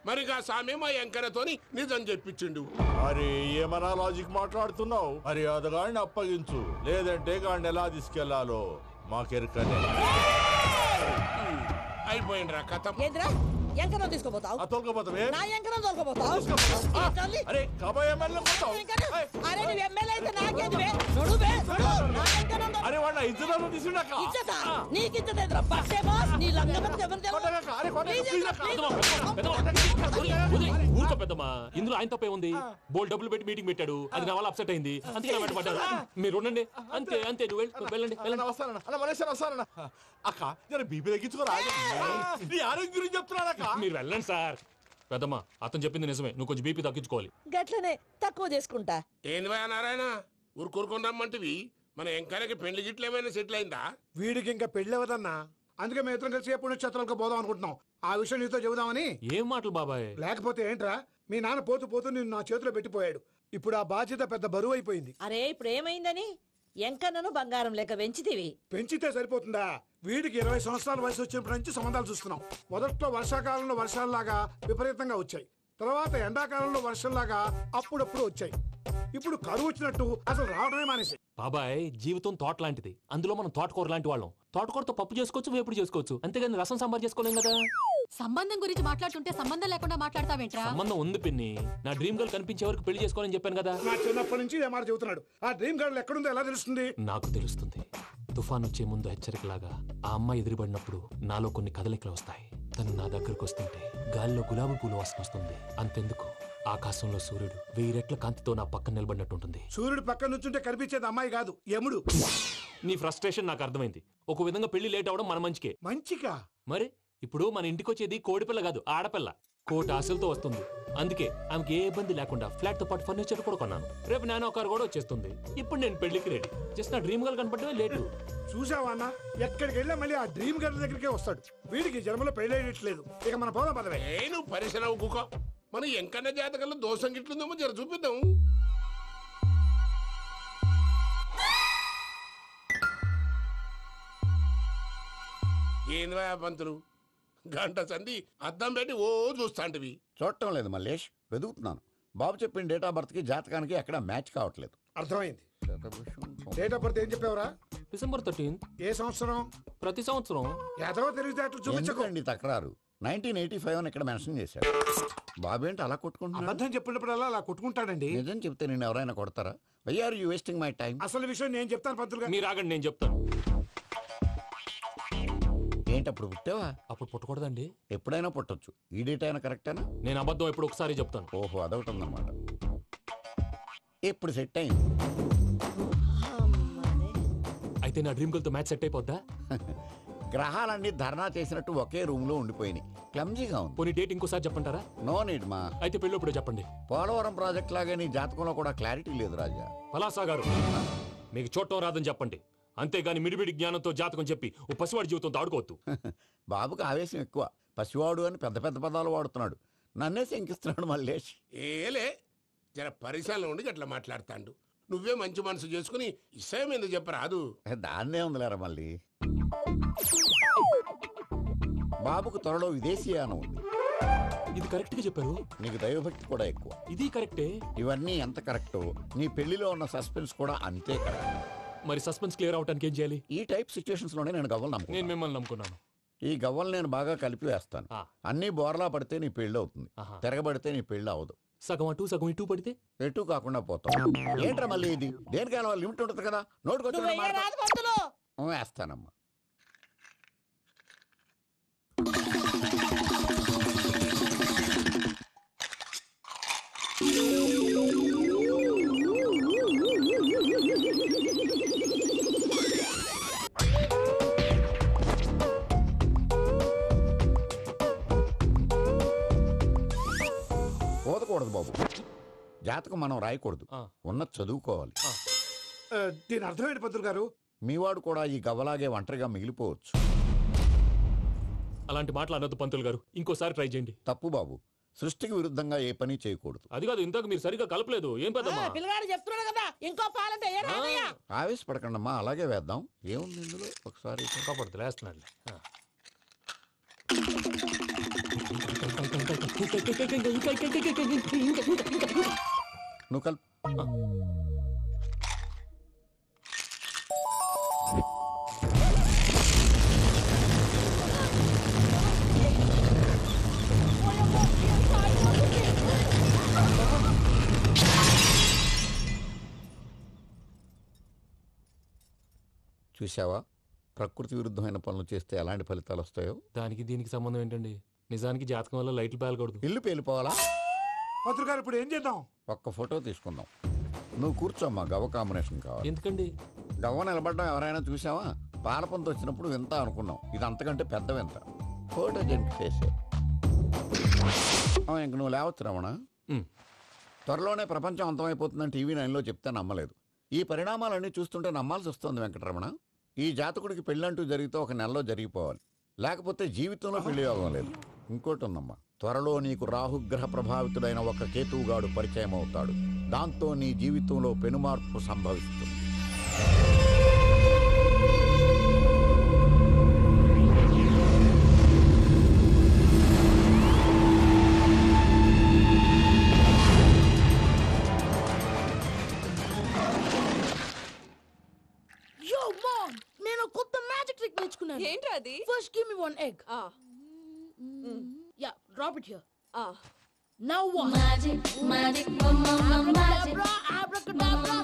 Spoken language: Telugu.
మరి ఆ సామె మా ఎంకరతోని నిజం చెప్పించిండు. అరే ఏమన్నా లాజిక్ మాట్లాడుతున్నావు? మరి అదగాడిని అప్పగించు, లేదంటే గాడిని ఎలా తీసుకెళ్లాలో మాకెరకనే. అయిపోయిండ్రా కథ. ఎంకరం తీసుకోపోతావు? తోలుకోపోతావే? నా ఎంకరం తోలుకోపోతావు? అరే కబాయ్ ఎమ్మెల్యే పోతావు? అరే నువ్వు ఎమ్మెల్యే అయితే నాకేంది? అరే వాడు ఇజ్జత్ తీసుకున్నాక నీకు ఇచ్చదేద్రా బస్సే బాస్. నీ లంగమతి ఊరుకో పెద్దమ్మా, ఇందులో ఆయన తప్పే ఉంది. బోల్ డబ్బులు పెట్టి మీటింగ్ పెట్టాడు, అది నా వల్ల అప్సెట్ అయింది, అందుకే నా పడ్డాడు. మీరు ఉండండి, అంతే అంతే. నువ్వు వెళ్ళండి. అక్క జర బీపీ తగ్గించుకోరా. నీ ఆరోగ్యం గురించి చెప్తున్నానక్క. మీరు వెళ్ళండి సార్. పెద్దమ్మా అతను చెప్పింది నిజమే, నువ్వు కొంచెం బీపీ తగ్గించుకోవాలి. గట్లనే తక్కువ చేసుకుంటా. ఏంది భయ నారాయణ ఊరుకూరుకొని రమ్మంటివి? మన ఎంకరకి పెళ్లి గిట్లు ఏమైనా సెటిల్ అయిందా? వీడికి ఇంకా పెళ్లి అవ్వదన్నా. అందుకే మేము ఇద్దరం కలిసి పుణ్యక్షేత్రాలకు పోదాం అనుకుంటున్నాం. ఆ విషయం నీతో చెబుదామని. ఏం మాటలు బాబాయ్? లేకపోతే ఏంట్రా, మీ నాన్న పోతూ పోతూ నిన్ను నా చేతిలో పెట్టిపోయాడు. ఇప్పుడు ఆ బాధ్యత పెద్ద బరువు అయిపోయింది. అరే ఇప్పుడు ఏమైందని? ఎంకన్నను బంగారం లెక్క పెంచితివి. పెంచితే సరిపోతుందా? వీడికి 20 సంవత్సరాల వయసు వచ్చినప్పటి నుంచి సంబంధాలు చూస్తున్నాం. మొదట్లో వర్షాకాలంలో వర్షాలలాగా విపరీతంగా వచ్చాయి, తర్వాత ఎండాకాలంలో వర్షంలాగా అప్పుడప్పుడు వచ్చాయి. ఇప్పుడు కరువు వచ్చినట్టు అసలు రావడమే మానేసి. బాబాయ్ జీవితం తోట లాంటిది, అందులో మనం తోటకూర లాంటి వాళ్ళం. తోటకూరతో పప్పు చేసుకోవచ్చు, వేపుడు చేసుకోవచ్చు, అంతేగాని రసం సాంబార్ చేసుకోలేం కదా. సంబంధం గురించి మాట్లాడుతుంటే సంబంధం లేకుండా మాట్లాడతావేంట్రా? సంబంధం ఉంది పిన్ని. నా డ్రీమ్ గర్ల్ కనిపించే వరకు పెళ్లి చేసుకోవాలని చెప్పాను కదా. నా చిన్నప్పటి నుంచి ఏ మాట చెబుతున్నాడు. ఆ డ్రీమ్ గర్ల్ ఎక్కడుందో ఎలా తెలుస్తుంది? నాకు తెలుస్తుంది. తుఫాన్ వచ్చే ముందు హెచ్చరికలాగా ఆ అమ్మాయి ఎదురుపడినప్పుడు నాలో కొన్ని కదలికలు వస్తాయి. తను నా దగ్గరకు వస్తుంటే గాలిలో గులాబీ పూలు వాసన వస్తుంది. అంతెందుకు, ఆకాశంలో సూర్యుడు 1000 రెట్ల కాంతితో నా పక్కన నిలబడినట్టుంటుంది. సూర్యుడు పక్కన నుంచుంటే కనిపించేది అమ్మాయి కాదు, యముడు. నీ ఫ్రస్ట్రేషన్ నాకు అర్థమైంది. ఒక విధంగా పెళ్లి లేట్ అవడం మన మంచికే. మంచిగా? మరి ఇప్పుడు మన ఇంటికి వచ్చేది కోడిపిల్ల కాదు, ఆడపిల్ల. కోటి ఆశలతో వస్తుంది. అందుకే ఆమెకి ఏ ఇబ్బంది లేకుండా ఫ్లాట్ తో పాటు ఫర్నిచర్ కూడా కొన్నాను. రేపు నానో కారు కూడా వచ్చేస్తుంది. ఇప్పుడు నేను పెళ్లికి రెడీ. జస్ట్ నా డ్రీమ్ గర్ల్ కనపడమే లేటు. చూసావా అన్న, ఎక్కడికి వెళ్ళా మళ్ళీ ఆ డ్రీమ్ గర్ల్ దగ్గరికే వస్తాడు. వీడికి జన్మలో పెళ్ళేయట్లేదు. ఇక మన పోదాం పదవే. నువ్వు పరిశ్రమ కుక. మన ఎంకన్న జాతకంలో దోషం గిట్లుందేమో జర చూపిద్దాం. ఏంది పంతులు గంట సంధి అద్దం పెట్టి ఓ చూస్తాంటివి? చూడటం లేదు మల్లేష్, వెతుకుతున్నాను. బాబు చెప్పిన డేట్ ఆఫ్ బర్త్ కి జాతకానికి ఎక్కడ మ్యాచ్ కావట్లేదు. అర్థమైంది. డేట్ ఆఫ్ బర్త్ ఏం చెప్పావురా? December 13th. ఏ సంవత్సరం? ప్రతి సంవత్సరం. ఎదవ తెలివితేటలు చూపించకండి. తక్రారు 1985 అని ఇక్కడ మెన్షన్ చేశాడు. బాబు ఏంటి అలా కొట్టుకుంటున్నాడు? అబద్ధం చెప్పినప్పుడల్లా అలా కొట్టుకుంటాడండి. నిజం చెప్తే నేను ఎవరైనా కొడతారా? Why are you wasting my time? అసలు విషయం నేను చెప్తాను పంతులు గారు. మీరు ఆగండి, నేను చెప్తాను. ఏంటి అప్పుడు పుట్టావా? అప్పుడు పుట్టకూడదండి. ఎప్పుడైనా పుట్టొచ్చు. ఈ డేట్ అయినా కరెక్టేనా? నేను అబద్ధం ఎప్పుడు ఒకసారి చెప్తాను. ఓహో అదొకటి ఉందన్నమాట. ఎప్పుడు సెట్ అయింది? అయితే నా డ్రీమ్ గర్ల్ తో మ్యాచ్ సెట్ అయిపోద్దా? గ్రహాలన్నీ ధర్నా చేసినట్టు ఒకే రూమ్ లో ఉండిపోయినాయి. క్లమ్జీగా ఉంది. పోనీ డేట్ ఇంకోసారి చెప్పంటారా? నో నీడ్ మా. అయితే పెళ్ళప్పుడు చెప్పండి. పోలవరం ప్రాజెక్ట్ లాగే నీ జాతకంలో కూడా క్లారిటీ లేదు రాజా. పలాసా గారు, మీకు చూడటం రాదని చెప్పండి. అంతేగాని మిడిమిడి జ్ఞానంతో జాతకం చెప్పి ఓ పసివాడి జీవితంతో ఆడుకోవద్దు. బాబుకి ఆవేశం ఎక్కువ. పసివాడు అని పెద్ద పెద్ద పదాలు వాడుతున్నాడు. నన్నే శంకిస్తున్నాడు మల్లేష్. ఏలే జర పరిశ్రమలో ఉండి అట్లా మాట్లాడతాండు. నువ్వే మంచి మనసు చేసుకుని ఇష్టం ఎందుకు చెప్పరాదు? దాన్నే ఉందిలేరా మళ్ళీ. బాబుకు త్వరలో విదేశీయానం ఉంది. ఇది కరెక్ట్ గా చెప్పారు. నీకు దైవభక్తి కూడా ఎక్కువ. ఇది కరెక్టే. ఇవన్నీ ఎంత కరెక్టో నీ పెళ్లిలో ఉన్న సస్పెన్స్ కూడా అంతే కరెక్ట్. మరి సస్పెన్స్ క్లియర్ అవడానికి ఏం చేయాలి? ఈ టైప్ సిచ్యువేషన్స్ లోనే నేను గవ్వలు నమ్ముకున్నాను. నేను మిమ్మల్ని నమ్ముకున్నాను. ఈ గవ్వలు నేను బాగా కలిపి వేస్తాను. అన్ని బోర్లా పడితే నీ పెళ్లి అవుతుంది, తిరగబడితే నీ పెళ్లి అవదు. సగం అటు సగం ఇటు పడితే ఎటు కాకుండా పోతాం. ఏంట్రా మళ్ళీ ఇది? దేనికైనా లిమిట్ ఉంటుంది కదా. నోటుకొచ్చి వేస్తానమ్మా. పోదకూడదు బాబు. జాతకం మనం రాయకూడదు, ఉన్నది చదువుకోవాలి. దీని అర్థమైంది పంతులు గారు. మీవాడు కూడా ఈ గవ్వలాగే ఒంటరిగా మిగిలిపోవచ్చు. అలాంటి మాటలు అనొద్దు పంతులు గారు, ఇంకోసారి ట్రై చేయండి. తప్పు బాబు. సృష్టికి విరుద్ధంగా ఏ పని చేయకూడదు. అది కాదు, ఇంతకు మీరు సరిగ్గా కలపలేదు. ఏం పెద్దమ్మా? పిల్లగాడు చెప్తున్నాడు కదా, ఇంకో పాలంటే ఆవేశపడకండమ్మా, అలాగే వేద్దాం. ఏముంది ఇందులో? ఒకసారి కాపాడుతు వేస్తున్నాడు. నువ్వు కల్ చూసావా, ప్రకృతి విరుద్ధమైన పనులు చేస్తే ఎలాంటి ఫలితాలు వస్తాయో. దానికి దీనికి సంబంధం ఏంటండి? నిజానికి జాతకం వల్ల లైట్లు పేలకూడదు. ఇల్లు పేలిపోవాలా? పత్రికారు ఇప్పుడు ఏం చేద్దాం? ఒక్క ఫోటో తీసుకుందాం. నువ్వు కూర్చోమ్మా, గవ్వ కాంబినేషన్ కావాలి. ఎందుకండి? గవ్వ నిలబడడం ఎవరైనా చూసావా? పాలపంత వచ్చినప్పుడు వింత అనుకున్నాం, ఇది అంతకంటే పెద్ద వింత. ఫోటో జంక్ చేసే ఇంక నువ్వు లేవచ్చు రమణ. త్వరలోనే ప్రపంచం అంతమైపోతుందని టీవీ 9లో చెప్తే నమ్మలేదు. ఈ పరిణామాలన్నీ చూస్తుంటే నమ్మాల్సి వస్తుంది వెంకటరమణ. ఈ జాతకుడికి పెళ్ళంటూ జరిగితే 1 నెలలో జరిగిపోవాలి, లేకపోతే జీవితంలో పెళ్లి యోగం లేదు. ఇంకోటి ఉందమ్మా, త్వరలో నీకు రాహుగ్రహ ప్రభావితుడైన ఒక కేతువుగాడు పరిచయం అవుతాడు. దాంతో నీ జీవితంలో పెనుమార్పు సంభవిస్తుంది. నేను కొత్త మ్యాజిక్ ట్రిక్ నేర్చుకున్నాను. ఏంట్రా అది? First give me 1 egg. Yeah, drop it here. Now what? Magic, magic, abracadabra, abracadabra.